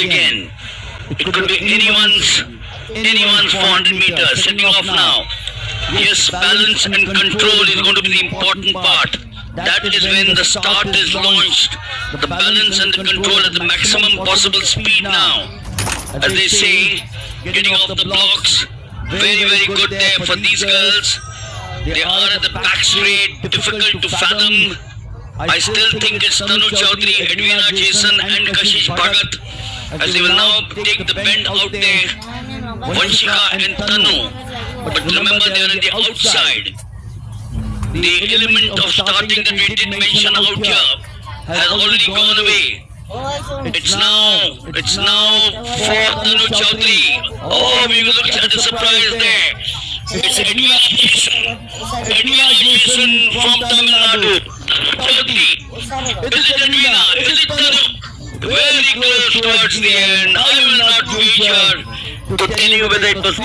again. It could be anyone's 400 meters. Setting off now. Yes, balance and control is going to be the important part. That is when the start is launched. The balance and the control at the maximum possible speed now. As they say, getting off the blocks, very, very good there for these girls. They are at the back straight, difficult to fathom. I still think it's Tanu Chaudhary, Edwina Jason and Kashish Bhagat, as they will now take the bend out there, Vanshika and Tanu. But remember, they are on the outside. The element of starting that we did mention out here has already gone away. It's now for Tanu Chaudhary. Oh, we will look at the surprise there. It's Edwina Jason from Tamil Nadu. Chaudhary. Is it Edwina? Is it Tanu? Very close towards the end. I will not venture to tell you whether it was 3